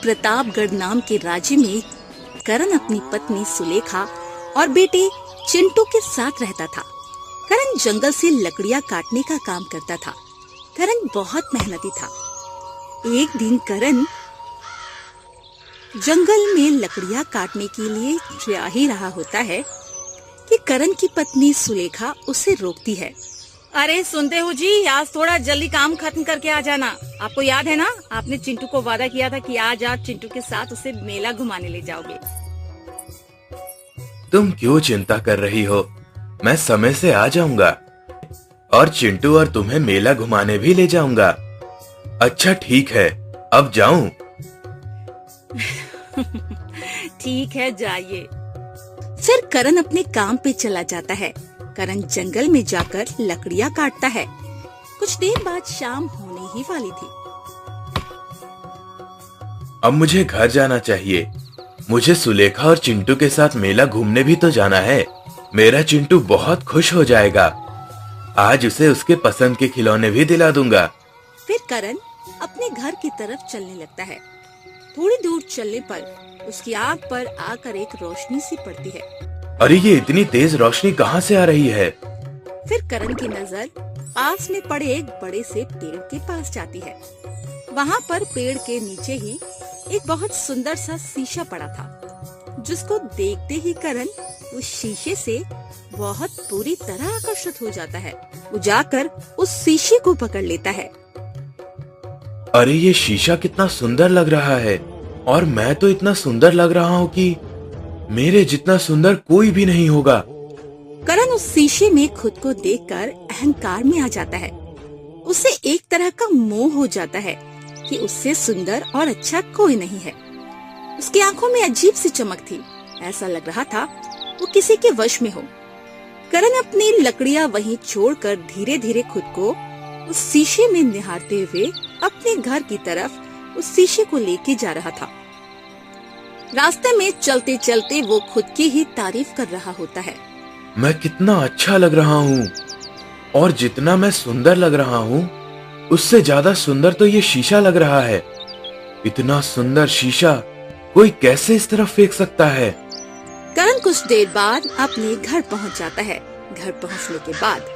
प्रतापगढ़ नाम के राज्य में करण अपनी पत्नी सुलेखा और बेटे चिंटू के साथ रहता था। करण जंगल से लकड़ियां काटने का काम करता था। करण बहुत मेहनती था। एक दिन करण जंगल में लकड़ियां काटने के लिए जा ही रहा होता है कि करण की पत्नी सुलेखा उसे रोकती है। अरे सुनते हो जी, आज थोड़ा जल्दी काम खत्म करके आ जाना। आपको याद है ना, आपने चिंटू को वादा किया था कि आज आप चिंटू के साथ उसे मेला घुमाने ले जाओगे। तुम क्यों चिंता कर रही हो? मैं समय से आ जाऊंगा और चिंटू और तुम्हें मेला घुमाने भी ले जाऊंगा। अच्छा ठीक है, अब जाऊं? ठीक है, जाइए। फिर करण अपने काम पे चला जाता है। करण जंगल में जाकर लकड़ियां काटता है। कुछ देर बाद शाम होने ही वाली थी। अब मुझे घर जाना चाहिए। मुझे सुलेखा और चिंटू के साथ मेला घूमने भी तो जाना है। मेरा चिंटू बहुत खुश हो जाएगा। आज उसे उसके पसंद के खिलौने भी दिला दूंगा। फिर करण अपने घर की तरफ चलने लगता है। थोड़ी दूर चलने पर उसकी आंख पर आकर एक रोशनी सी पड़ती है। अरे ये इतनी तेज रोशनी कहाँ से आ रही है? फिर करण की नजर पास में पड़े एक बड़े से पेड़ के पास जाती है। वहाँ पर पेड़ के नीचे ही एक बहुत सुंदर सा शीशा पड़ा था, जिसको देखते ही करण उस शीशे से बहुत बुरी तरह आकर्षित हो जाता है। वो जाकर उस शीशे को पकड़ लेता है। अरे ये शीशा कितना सुंदर लग रहा है और मैं तो इतना सुंदर लग रहा हूँ कि मेरे जितना सुंदर कोई भी नहीं होगा। करण उस शीशे में खुद को देखकर अहंकार में आ जाता है। उसे एक तरह का मोह हो जाता है कि उससे सुंदर और अच्छा कोई नहीं है। उसकी आंखों में अजीब सी चमक थी। ऐसा लग रहा था वो किसी के वश में हो। करण अपनी लकड़ियां वहीं छोड़कर धीरे धीरे खुद को उस शीशे में निहारते हुए अपने घर की तरफ उस शीशे को लेके जा रहा था। रास्ते में चलते चलते वो खुद की ही तारीफ कर रहा होता है। मैं कितना अच्छा लग रहा हूँ और जितना मैं सुंदर लग रहा हूँ उससे ज्यादा सुंदर तो ये शीशा लग रहा है। इतना सुंदर शीशा कोई कैसे इस तरफ फेंक सकता है? करण कुछ देर बाद अपने घर पहुँच जाता है। घर पहुँचने के बाद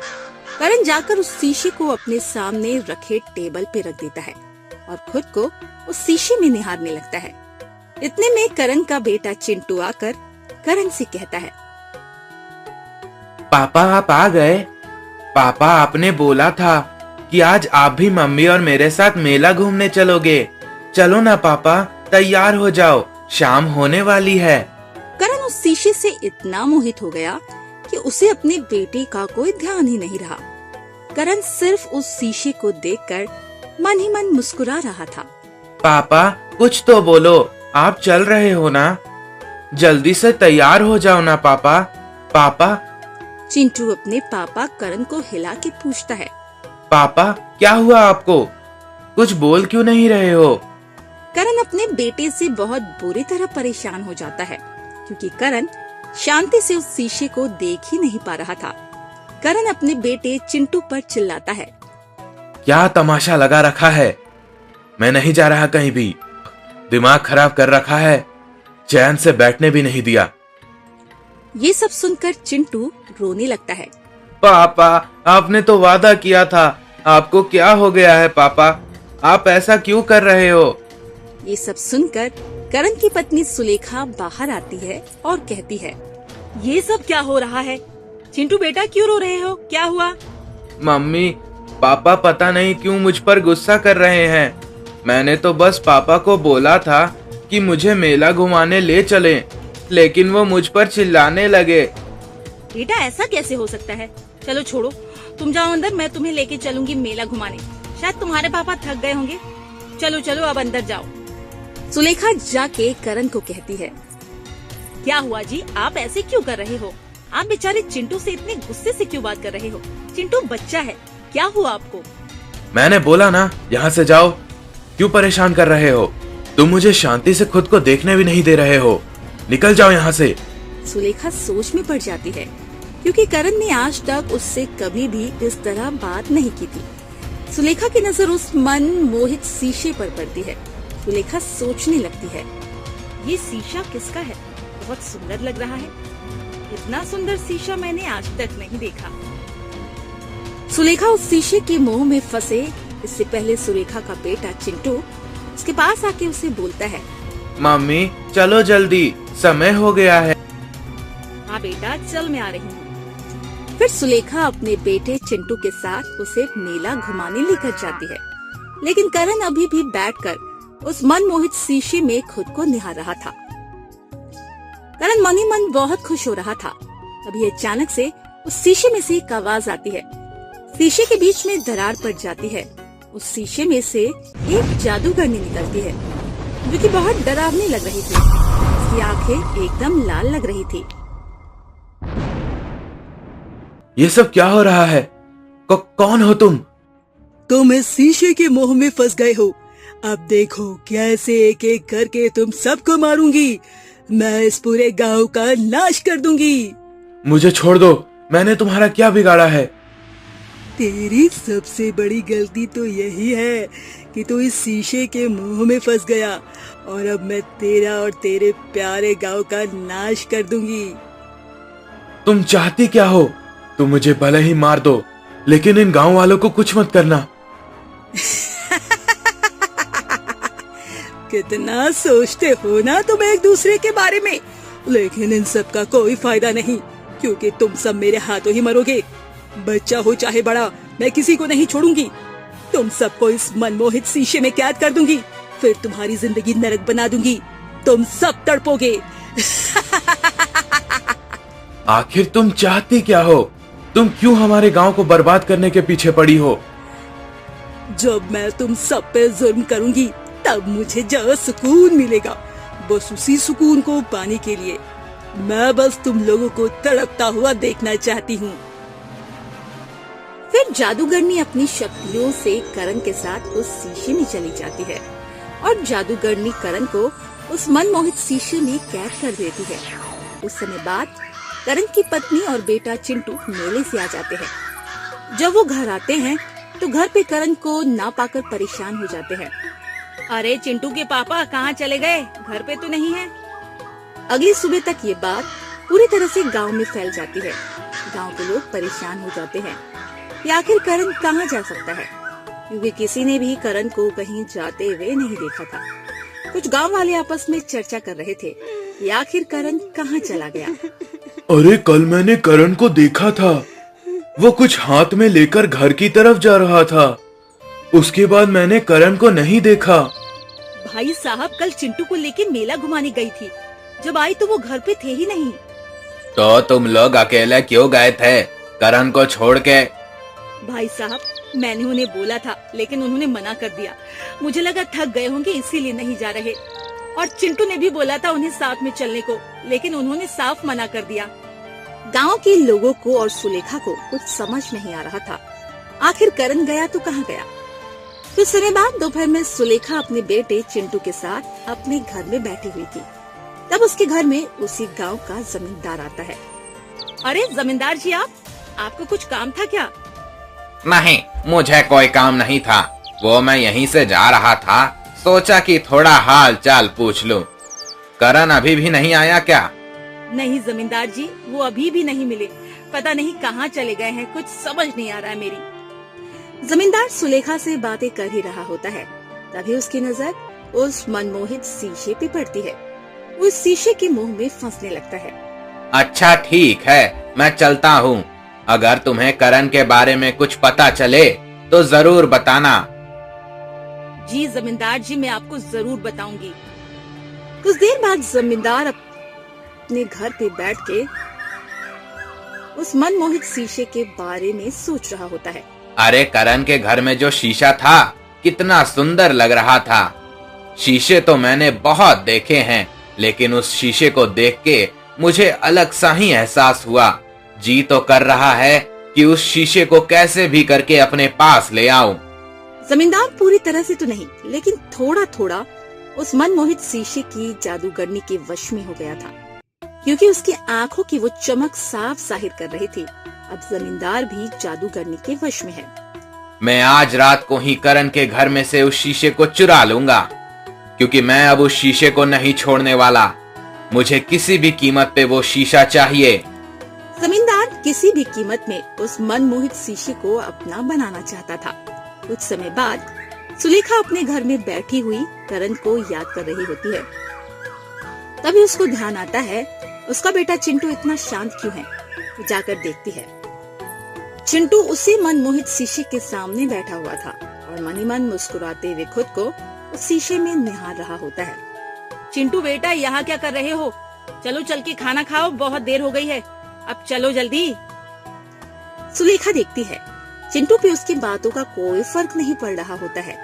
करण जाकर उस शीशे को अपने सामने रखे टेबल पे रख देता है और खुद को उस शीशे में निहारने लगता है। इतने में करण का बेटा चिंटू आकर करण से कहता है, पापा आप आ गए। पापा आपने बोला था कि आज आप भी मम्मी और मेरे साथ मेला घूमने चलोगे। चलो ना पापा, तैयार हो जाओ, शाम होने वाली है। करण उस शीशे से इतना मोहित हो गया कि उसे अपने बेटे का कोई ध्यान ही नहीं रहा। करण सिर्फ उस शीशे को देखकर मन ही मन मुस्कुरा रहा था। पापा कुछ तो बोलो, आप चल रहे हो ना? जल्दी से तैयार हो जाओ ना पापा। पापा। चिंटू अपने पापा करण को हिला के पूछता है, पापा क्या हुआ आपको? कुछ बोल क्यों नहीं रहे हो? करण अपने बेटे से बहुत बुरी तरह परेशान हो जाता है क्योंकि करण शांति से उस शीशे को देख ही नहीं पा रहा था। करण अपने बेटे चिंटू पर चिल्लाता है, क्या तमाशा लगा रखा है? मैं नहीं जा रहा कहीं भी। दिमाग खराब कर रखा है, चैन से बैठने भी नहीं दिया। ये सब सुनकर चिंटू रोने लगता है। पापा आपने तो वादा किया था। आपको क्या हो गया है पापा? आप ऐसा क्यों कर रहे हो? ये सब सुनकर करण की पत्नी सुलेखा बाहर आती है और कहती है, ये सब क्या हो रहा है? चिंटू बेटा क्यों रो रहे हो? क्या हुआ? मम्मी पापा पता नहीं क्यों मुझ पर गुस्सा कर रहे हैं। मैंने तो बस पापा को बोला था कि मुझे मेला घुमाने ले चलें, लेकिन वो मुझ पर चिल्लाने लगे। बेटा ऐसा कैसे हो सकता है? चलो छोड़ो, तुम जाओ अंदर, मैं तुम्हें लेके चलूंगी मेला घुमाने। शायद तुम्हारे पापा थक गए होंगे। चलो चलो अब अंदर जाओ। सुलेखा जाके करण को कहती है, क्या हुआ जी, आप ऐसे क्यों कर रहे हो? आप बेचारे चिंटू से इतने गुस्से से क्यों बात कर रहे हो? चिंटू बच्चा है, क्या हुआ आपको? मैंने बोला ना यहाँ से जाओ। क्यों परेशान कर रहे हो? तुम मुझे शांति से खुद को देखने भी नहीं दे रहे हो। निकल जाओ यहाँ से। सुलेखा सोच में पड़ जाती है क्योंकि करण ने आज तक उससे कभी भी इस तरह बात नहीं की थी। सुलेखा की नजर उस मन मोहित शीशे पर पड़ती है। सुलेखा सोचने लगती है। ये शीशा किसका है? बहुत सुंदर लग रहा है। इतना सुंदर शीशा मैंने आज तक नहीं देखा। सुलेखा उस शीशे के मोह में फंसे इससे पहले सुलेखा का बेटा चिंटू उसके पास आके उसे बोलता है, मम्मी चलो जल्दी, समय हो गया है। हाँ बेटा, चल मैं आ रही हूँ। फिर सुलेखा अपने बेटे चिंटू के साथ उसे मेला घुमाने लेकर जाती है, लेकिन करण अभी भी बैठकर उस मनमोहित शीशे में खुद को निहार रहा था। करण मन ही मन बहुत खुश हो रहा था। तभी अचानक से उस शीशे में से एक आवाज आती है। शीशे के बीच में दरार पड़ जाती है। उस शीशे में से एक जादूगरनी निकलती है, जो कि बहुत डरावनी लग रही थी। उसकी आंखें एकदम लाल लग रही थी। ये सब क्या हो रहा है? कौन हो तुम? तुम इस शीशे के मोह में फंस गए हो। अब देखो कैसे एक एक करके तुम सबको मारूंगी। मैं इस पूरे गांव का नाश कर दूंगी। मुझे छोड़ दो, मैंने तुम्हारा क्या बिगाड़ा है? तेरी सबसे बड़ी गलती तो यही है कि तू इस शीशे के मुंह में फंस गया, और अब मैं तेरा और तेरे प्यारे गांव का नाश कर दूंगी। तुम चाहती क्या हो? तुम मुझे भले ही मार दो, लेकिन इन गांव वालों को कुछ मत करना। कितना सोचते हो ना तुम एक दूसरे के बारे में, लेकिन इन सब का कोई फायदा नहीं, क्योंकि तुम सब मेरे हाथों ही मरोगे। बच्चा हो चाहे बड़ा, मैं किसी को नहीं छोड़ूंगी। तुम सबको इस मनमोहित शीशे में कैद कर दूंगी, फिर तुम्हारी जिंदगी नरक बना दूंगी। तुम सब तड़पोगे। आखिर तुम चाहती क्या हो? तुम क्यों हमारे गांव को बर्बाद करने के पीछे पड़ी हो? जब मैं तुम सब पे जुल्म करूंगी, तब मुझे जरा सुकून मिलेगा। बस उसी सुकून को पाने के लिए मैं बस तुम लोगों को तड़पता हुआ देखना चाहती हूँ। फिर जादूगरनी अपनी शक्तियों से करण के साथ उस शीशे में चली जाती है, और जादूगरनी करण को उस मनमोहित शीशे में कैद कर देती है। उस समय बाद करण की पत्नी और बेटा चिंटू मेले से आ जाते हैं। जब वो घर आते हैं तो घर पे करण को ना पाकर परेशान हो जाते हैं। अरे चिंटू के पापा कहाँ चले गए? घर पे तो नहीं है। अगली सुबह तक ये बात पूरी तरह से गांव में फैल जाती है। गांव के लोग परेशान हो जाते हैं कि आखिर करण कहाँ जा सकता है, क्योंकि किसी ने भी करण को कहीं जाते हुए नहीं देखा था। कुछ गांव वाले आपस में चर्चा कर रहे थे कि आखिर करण कहाँ चला गया। अरे कल मैंने करण को देखा था, वो कुछ हाथ में लेकर घर की तरफ जा रहा था। उसके बाद मैंने करण को नहीं देखा। भाई साहब, कल चिंटू को लेके मेला घुमाने गई थी। जब आई तो वो घर पे थे ही नहीं। तो तुम लोग अकेले क्यों गए थे करण को छोड़ के? भाई साहब, मैंने उन्हें बोला था, लेकिन उन्होंने मना कर दिया। मुझे लगा थक गए होंगे, इसीलिए नहीं जा रहे। और चिंटू ने भी बोला था उन्हें साथ में चलने को, लेकिन उन्होंने साफ मना कर दिया। गांव के लोगों को और सुलेखा को कुछ समझ नहीं आ रहा था, आखिर करण गया तो कहाँ गया। कुछ समय बाद दोपहर में सुलेखा अपने बेटे चिंटू के साथ अपने घर में बैठी हुई थी। तब उसके घर में उसी गांव का जमींदार आता है। अरे जमींदार जी, आपको कुछ काम था क्या? नहीं, मुझे कोई काम नहीं था। वो मैं यहीं से जा रहा था, सोचा कि थोड़ा हाल चाल पूछ लूं। करण अभी भी नहीं आया क्या? नहीं जमींदार जी, वो अभी भी नहीं मिले। पता नहीं कहाँ चले गए हैं, कुछ समझ नहीं आ रहा है मेरी। जमींदार सुलेखा से बातें कर ही रहा होता है, तभी उसकी नजर उस मनमोहित शीशे पे पड़ती है। वो उस शीशे के मुंह में फंसने लगता है। अच्छा ठीक है, मैं चलता हूँ। अगर तुम्हें करण के बारे में कुछ पता चले तो जरूर बताना। जी जमींदार जी, मैं आपको जरूर बताऊंगी। कुछ देर बाद जमींदार अपने घर पे बैठ के उस मनमोहित शीशे के बारे में सोच रहा होता है। अरे करण के घर में जो शीशा था, कितना सुंदर लग रहा था। शीशे तो मैंने बहुत देखे हैं, लेकिन उस शीशे को देख के मुझे अलग सा ही एहसास हुआ। जी तो कर रहा है कि उस शीशे को कैसे भी करके अपने पास ले आऊं। जमींदार पूरी तरह से तो नहीं, लेकिन थोड़ा थोड़ा उस मनमोहित शीशे की जादूगरनी के वश में हो गया था, क्योंकि उसकी आंखों की वो चमक साफ जाहिर कर रही थी। अब जमींदार भी जादूगरनी के वश में है। मैं आज रात को ही करण के घर में से उस शीशे को चुरा लूंगा। क्योंकि मैं अब उस शीशे को नहीं छोड़ने वाला। मुझे किसी भी कीमत पे वो शीशा चाहिए। जमींदार किसी भी कीमत में उस मनमोहित शीशे को अपना बनाना चाहता था। कुछ समय बाद सुलेखा अपने घर में बैठी हुई करण को याद कर रही होती है। तभी उसको ध्यान आता है उसका बेटा चिंटू इतना शांत क्यों है। वो जाकर देखती है। चिंटू उसी मनमोहित शीशे के सामने बैठा हुआ था और मन ही मन मुस्कुराते हुए खुद को उस शीशे में निहार रहा होता है। चिंटू बेटा, यहाँ क्या कर रहे हो? चलो चल के खाना खाओ, बहुत देर हो गई है। अब चलो जल्दी। सुलेखा देखती है चिंटू पे उसकी बातों का कोई फर्क नहीं पड़ रहा होता है।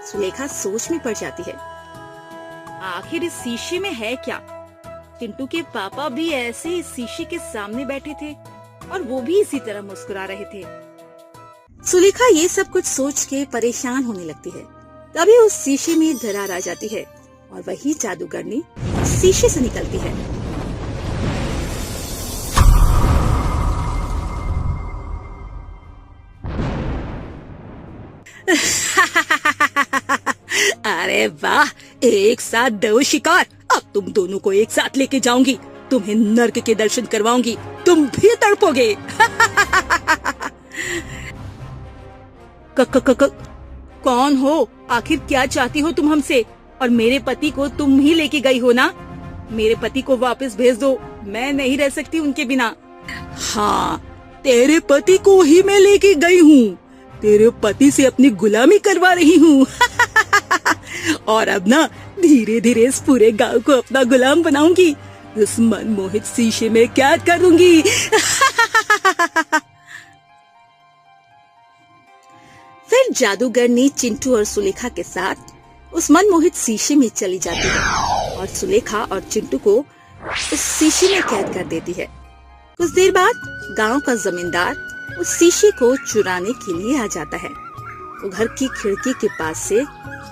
सुलेखा सोच में पड़ जाती है। आखिर इस शीशे में है क्या? चिंटू के पापा भी ऐसे इस शीशे के सामने बैठे थे और वो भी इसी तरह मुस्कुरा रहे थे। सुलेखा ये सब कुछ सोच के परेशान होने लगती है। तभी उस शीशे में दरार आ जाती है और वही जादूगरनी शीशे से निकलती है। अरे वाह, एक साथ दो शिकार। अब तुम दोनों को एक साथ लेके जाऊंगी। तुम्हें नर्क के दर्शन करवाऊंगी, तुम भी तड़पोगे। कौन हो? आखिर क्या चाहती हो तुम हमसे? और मेरे पति को तुम ही लेके गई हो ना? मेरे पति को वापस भेज दो, मैं नहीं रह सकती उनके बिना। हाँ, तेरे पति को ही मैं लेके गई हूँ। तेरे पति से अपनी गुलामी करवा रही हूँ। और अब ना धीरे धीरे इस पूरे गांव को अपना गुलाम बनाऊंगी। इस मनमोहित शीशे में क्या करूंगी। फिर जादूगरनी चिंटू और सुलेखा के साथ उस मनमोहित शीशे में चली जाती है और सुलेखा और चिंटू को उस शीशे में कैद कर देती है। कुछ देर बाद गांव का जमींदार उस शीशे को चुराने के लिए आ जाता है। वो घर की खिड़की के पास से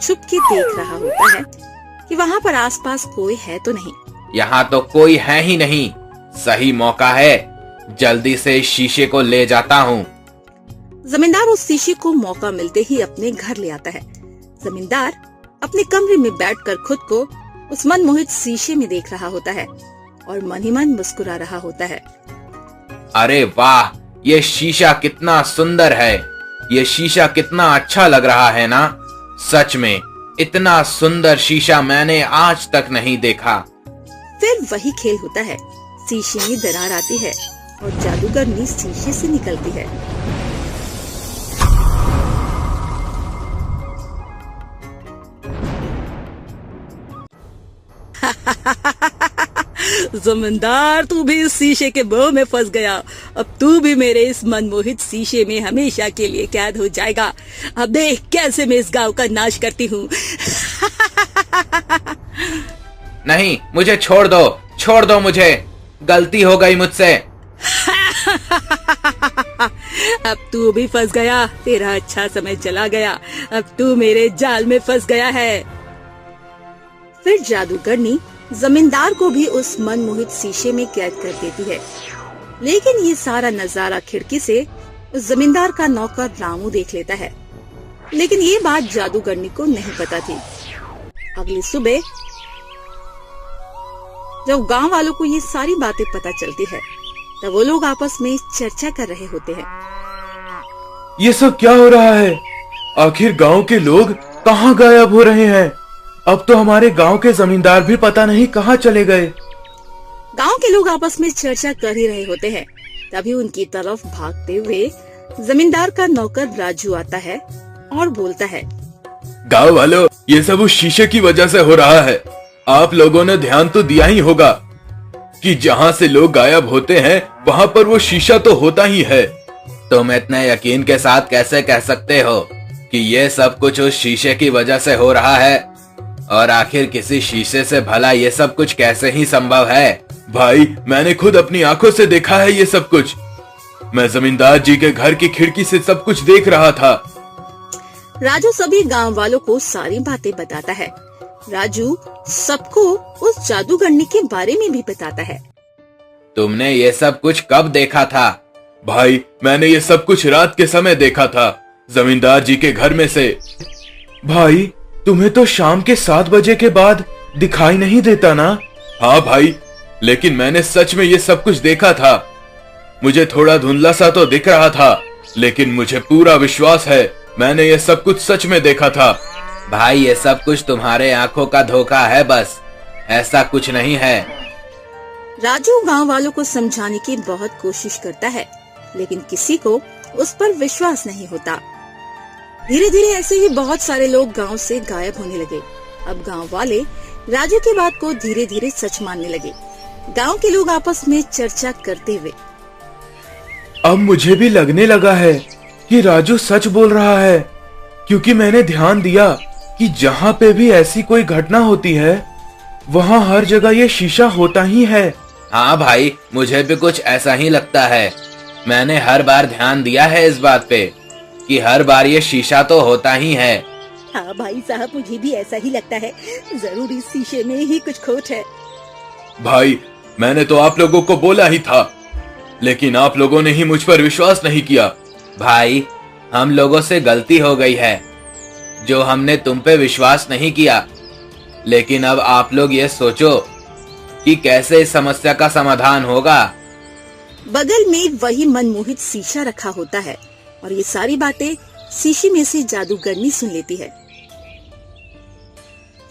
छुप के देख रहा होता है कि वहाँ पर आसपास कोई है तो नहीं। यहाँ तो कोई है ही नहीं। सही मौका है, जल्दी से इस शीशे को ले जाता हूँ। जमींदार उस शीशे को मौका मिलते ही अपने घर ले आता है। जमींदार अपने कमरे में बैठकर खुद को उस मनमोहित शीशे में देख रहा होता है और मन ही मन मुस्कुरा रहा होता है। अरे वाह, ये शीशा कितना सुंदर है। ये शीशा कितना अच्छा लग रहा है ना। सच में इतना सुंदर शीशा मैंने आज तक नहीं देखा। फिर वही खेल होता है। शीशे में दरार आती है और जादूगरनी शीशे से निकलती है। जमींदार, तू भी इस शीशे के मोह में फंस गया। अब तू भी मेरे इस मनमोहित शीशे में हमेशा के लिए कैद हो जाएगा। अब देख कैसे मैं इस गांव का नाश करती हूँ। नहीं, मुझे छोड़ दो मुझे। गलती हो गई मुझसे। अब तू भी फंस गया। तेरा अच्छा समय चला गया। अब तू मेरे जाल में फंस गया है। फिर जादूगरनी जमींदार को भी उस मनमोहित शीशे में कैद कर देती है। लेकिन ये सारा नजारा खिड़की से उस जमींदार का नौकर रामू देख लेता है। लेकिन ये बात जादूगरनी को नहीं पता थी। अगली सुबह जब गांव वालों को ये सारी बातें पता चलती है, तब वो लोग आपस में चर्चा कर रहे होते हैं। ये सब क्या हो रहा है? आखिर गांव के लोग कहाँ गायब हो रहे हैं? अब तो हमारे गांव के जमींदार भी पता नहीं कहाँ चले गए। गांव के लोग आपस में चर्चा कर ही रहे होते हैं। तभी उनकी तरफ भागते हुए जमींदार का नौकर राजू आता है और बोलता है, गांव वालों, ये सब उस शीशे की वजह से हो रहा है। आप लोगों ने ध्यान तो दिया ही होगा कि जहाँ से लोग गायब होते हैं वहाँ पर वो शीशा तो होता ही है। तुम इतने यकीन के साथ कैसे कह सकते हो कि ये सब कुछ उस शीशे की वजह से हो रहा है? और आखिर किसी शीशे से भला ये सब कुछ कैसे ही संभव है? भाई, मैंने खुद अपनी आंखों से देखा है ये सब कुछ। मैं जमींदार जी के घर की खिड़की से सब कुछ देख रहा था। राजू सभी गांव वालों को सारी बातें बताता है। राजू सबको उस जादूगरनी के बारे में भी बताता है। तुमने ये सब कुछ कब देखा था? भाई, मैंने ये सब कुछ रात के समय देखा था, जमींदार जी के घर में से। भाई, तुम्हें तो शाम के 7 बजे के बाद दिखाई नहीं देता ना? हाँ भाई, लेकिन मैंने सच में ये सब कुछ देखा था। मुझे थोड़ा धुंधला सा तो दिख रहा था, लेकिन मुझे पूरा विश्वास है मैंने ये सब कुछ सच में देखा था। भाई ये सब कुछ तुम्हारे आंखों का धोखा है, बस ऐसा कुछ नहीं है। राजू गांव वालों को समझाने की बहुत कोशिश करता है, लेकिन किसी को उस पर विश्वास नहीं होता। धीरे धीरे ऐसे ही बहुत सारे लोग गांव से गायब होने लगे। अब गांव वाले राजू की बात को धीरे धीरे सच मानने लगे। गांव के लोग आपस में चर्चा करते हुए, अब मुझे भी लगने लगा है कि राजू सच बोल रहा है, क्योंकि मैंने ध्यान दिया कि जहाँ पे भी ऐसी कोई घटना होती है वहाँ हर जगह ये शीशा होता ही है। हाँ भाई, मुझे भी कुछ ऐसा ही लगता है। मैंने हर बार ध्यान दिया है इस बात पे कि हर बार ये शीशा तो होता ही है। हाँ भाई साहब, मुझे भी ऐसा ही लगता है। जरूर इस शीशे में ही कुछ खोट है। भाई, मैंने तो आप लोगों को बोला ही था, लेकिन आप लोगों ने ही मुझ पर विश्वास नहीं किया। भाई, हम लोगों से गलती हो गई है जो हमने तुम पे विश्वास नहीं किया। लेकिन अब आप लोग ये सोचो कि कैसे इस समस्या का समाधान होगा। बगल में वही मनमोहित शीशा रखा होता है और ये सारी बातें शीशे में से जादूगरनी सुन लेती है।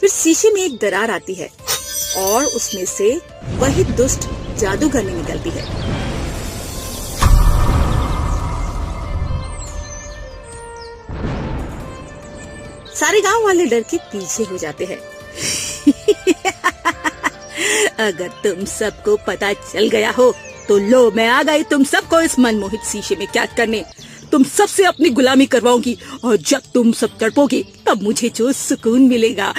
फिर शीशे में एक दरार आती है और उसमें से वही दुष्ट जादूगरनी निकलती है। सारे गांव वाले डर के पीछे हो जाते हैं। अगर तुम सबको पता चल गया हो तो लो, मैं आ गई तुम सबको इस मनमोहित शीशे में कैद करने। तुम सबसे अपनी गुलामी करवाऊंगी और जब तुम सब तड़पोगे तब मुझे जो सुकून मिलेगा।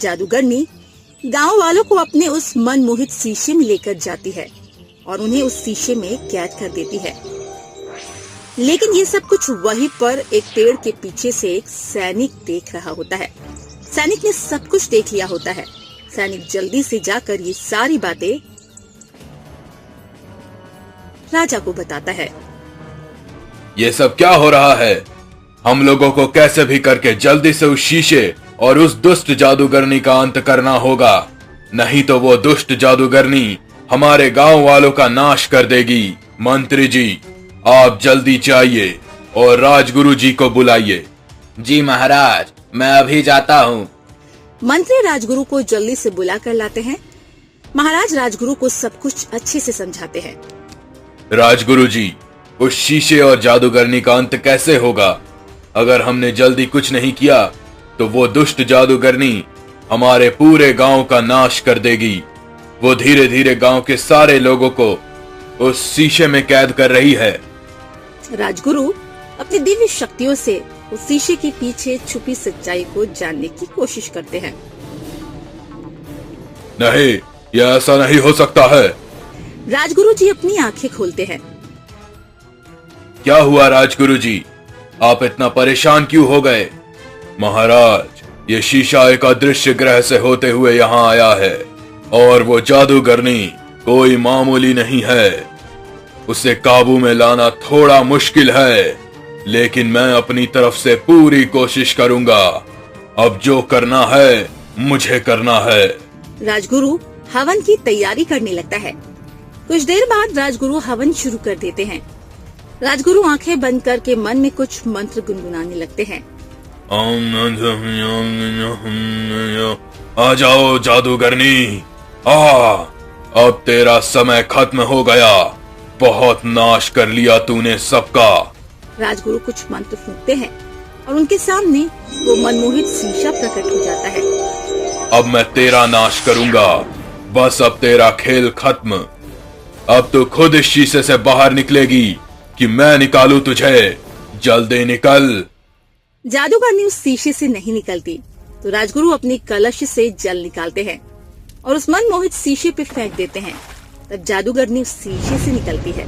जादूगरनी गांव वालों को अपने उस मनमोहित शीशे में लेकर जाती है और उन्हें उस शीशे में कैद कर देती है। लेकिन ये सब कुछ वहीं पर एक पेड़ के पीछे से एक सैनिक देख रहा होता है। सैनिक ने सब कुछ देख लिया होता है। सैनिक जल्दी से जाकर ये सारी बातें राजा को बताता है। ये सब क्या हो रहा है? हम लोगों को कैसे भी करके जल्दी से उस शीशे और उस दुष्ट जादूगरनी का अंत करना होगा, नहीं तो वो दुष्ट जादूगरनी हमारे गांव वालों का नाश कर देगी। मंत्री जी, आप जल्दी जाइए और राजगुरु जी को बुलाइए। जी महाराज, मैं अभी जाता हूँ। मंत्री राजगुरु को जल्दी से बुला कर लाते हैं। महाराज राजगुरु को सब कुछ अच्छे से समझाते हैं। राजगुरु जी, उस शीशे और जादूगरनी का अंत कैसे होगा? अगर हमने जल्दी कुछ नहीं किया तो वो दुष्ट जादूगरनी हमारे पूरे गांव का नाश कर देगी। वो धीरे धीरे गांव के सारे लोगों को उस शीशे में कैद कर रही है। राजगुरु अपनी दिव्य शक्तियों से उस शीशे के पीछे छुपी सच्चाई को जानने की कोशिश करते हैं। नहीं, यह ऐसा नहीं हो सकता है। राजगुरु जी अपनी आंखें खोलते हैं। क्या हुआ राजगुरु जी? आप इतना परेशान क्यों हो गए? महाराज, ये शीशा एक अदृश्य ग्रह से होते हुए यहाँ आया है और वो जादूगरनी कोई मामूली नहीं है। उसे काबू में लाना थोड़ा मुश्किल है, लेकिन मैं अपनी तरफ से पूरी कोशिश करूंगा। अब जो करना है मुझे करना है। राजगुरु हवन की तैयारी करने लगता है। कुछ देर बाद राजगुरु हवन शुरू कर देते हैं। राजगुरु आंखें बंद करके मन में कुछ मंत्र गुनगुनाने लगते हैं। आ जाओ जादूगरनी, अब तेरा समय खत्म हो गया। बहुत नाश कर लिया तूने सबका। राजगुरु कुछ मंत्र फूंकते हैं और उनके सामने वो मनमोहित शीशा प्रकट हो जाता है। अब मैं तेरा नाश करूंगा। बस अब तेरा खेल खत्म। अब तू खुद इस शीशे से बाहर निकलेगी कि मैं निकालूं तुझे। जल्दी निकल। जादूगरनी उस शीशे से नहीं निकलती तो राजगुरु अपनी कलश से जल निकालते हैं और उस मनमोहित शीशे पे फेंक देते हैं। तब जादूगरनी उस शीशे से निकलती है।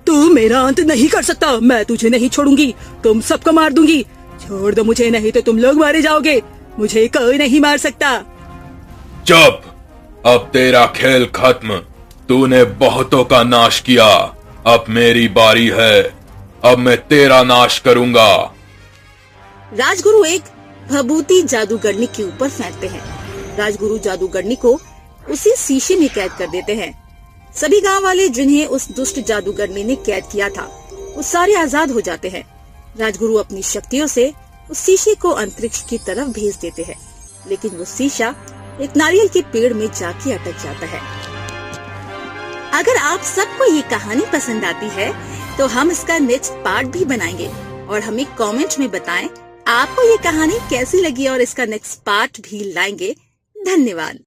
तू मेरा अंत नहीं कर सकता। मैं तुझे नहीं छोड़ूंगी। तुम सबको मार दूंगी। छोड़ दो मुझे, नहीं तो तुम लोग मारे जाओगे। मुझे कोई नहीं मार सकता। चुप। अब तेरा खेल खत्म। तूने बहुतों का नाश किया, अब मेरी बारी है। अब मैं तेरा नाश करूंगा। राजगुरु एक भभूति जादूगरनी के ऊपर फेंकते हैं। राजगुरु जादूगरनी को उसी शीशे में कैद कर देते हैं। सभी गांव वाले जिन्हें उस दुष्ट जादूगरनी ने कैद किया था, वो सारे आजाद हो जाते हैं। राजगुरु अपनी शक्तियों से उस शीशे को अंतरिक्ष की तरफ भेज देते हैं, लेकिन वो शीशा एक नारियल के पेड़ में जाके अटक जाता है। अगर आप सबको ये कहानी पसंद आती है तो हम इसका नेक्स्ट पार्ट भी बनाएंगे और हमें कमेंट में बताएं आपको ये कहानी कैसी लगी और इसका नेक्स्ट पार्ट भी लाएंगे। धन्यवाद।